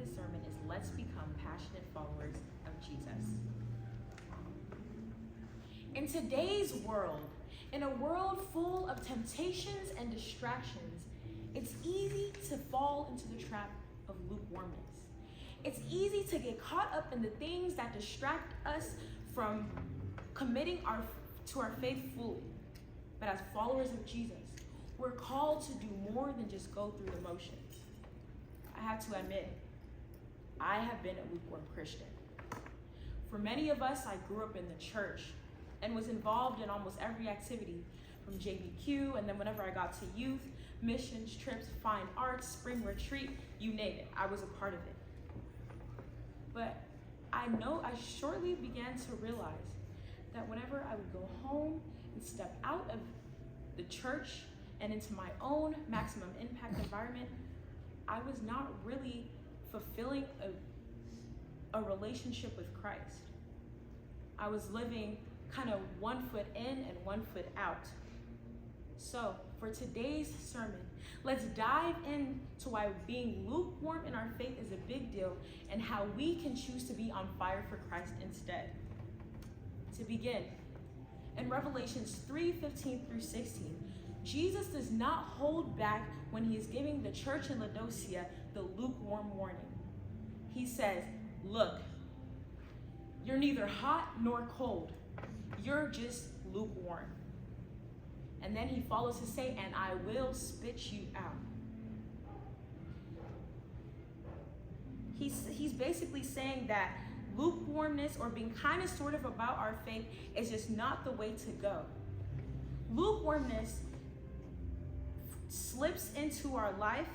this sermon is let's become passionate followers of Jesus. In today's world, in a world full of temptations and distractions, it's easy to fall into the trap of lukewarmness. It's easy to get caught up in the things that distract us from committing to our faith fully. But as followers of Jesus, we're called to do more than just go through the motions. I have to admit, I have been a lukewarm Christian. For many of us, I grew up in the church and was involved in almost every activity, from JBQ, and then whenever I got to youth, missions, trips, fine arts, spring retreat, you name it, I was a part of it. But I shortly began to realize that whenever I would go home and step out of the church and into my own maximum impact environment, I was not really fulfilling a relationship with Christ. I was living kind of 1 foot in and 1 foot out. So for today's sermon, let's dive into why being lukewarm in our faith is a big deal and how we can choose to be on fire for Christ instead. To begin, in Revelations 3:15 through 16, Jesus does not hold back when he is giving the church in Laodicea the lukewarm warning. He says, look, you're neither hot nor cold. You're just lukewarm. And then he follows to say, and I will spit you out. He's basically saying that lukewarmness, or being kind of sort of about our faith, is just not the way to go. Lukewarmness slips into our life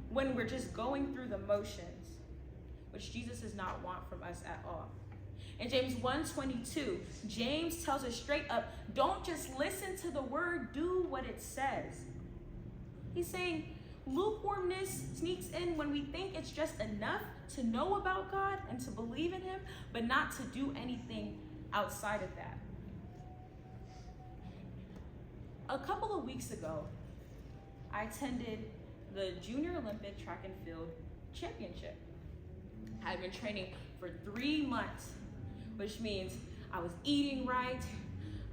when we're just going through the motions, which Jesus does not want from us at all. In James 1:22, James tells us straight up, don't just listen to the word, do what it says. He's saying lukewarmness sneaks in when we think it's just enough to know about God and to believe in him, but not to do anything outside of that. A couple of weeks ago, I attended the Junior Olympic Track and Field Championship. I've been training for 3 months, which means I was eating right,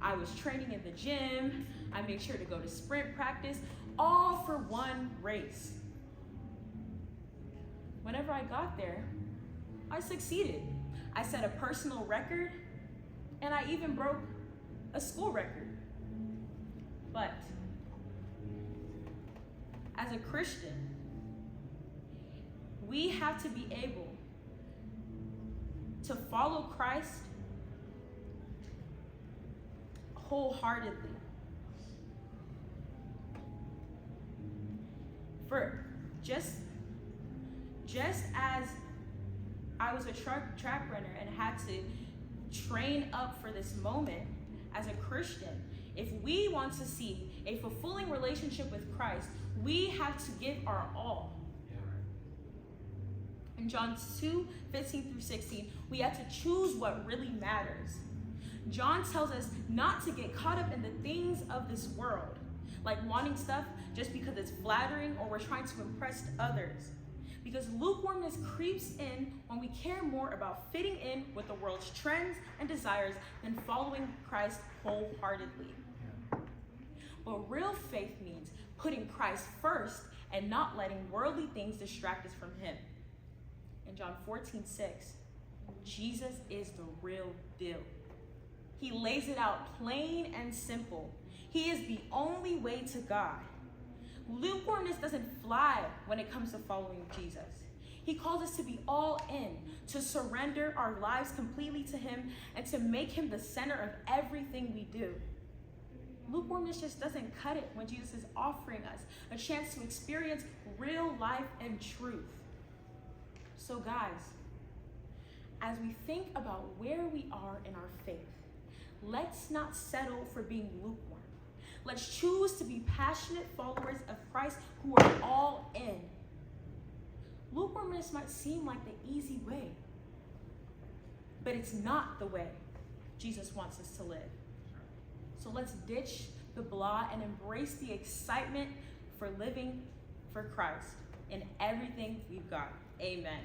I was training in the gym, I made sure to go to sprint practice, all for one race. Whenever I got there, I succeeded. I set a personal record, and I even broke a school record. But as a Christian, we have to be able to follow Christ wholeheartedly. For just as I was a track runner and had to train up for this moment, as a Christian, if we want to see a fulfilling relationship with Christ, we have to give our all. In John 2:15 through 16, we have to choose what really matters. John tells us not to get caught up in the things of this world, like wanting stuff just because it's flattering or we're trying to impress others. Because lukewarmness creeps in when we care more about fitting in with the world's trends and desires than following Christ wholeheartedly. But real faith means putting Christ first and not letting worldly things distract us from him. In John 14:6, Jesus is the real deal. He lays it out plain and simple. He is the only way to God. Lukewarmness doesn't fly when it comes to following Jesus. He calls us to be all in, to surrender our lives completely to him, and to make him the center of everything we do. Lukewarmness just doesn't cut it when Jesus is offering us a chance to experience real life and truth. So guys, as we think about where we are in our faith, let's not settle for being lukewarm. Let's choose to be passionate followers of Christ who are all in. Lukewarmness might seem like the easy way, but it's not the way Jesus wants us to live. So let's ditch the blah and embrace the excitement for living for Christ in everything we've got. Amen.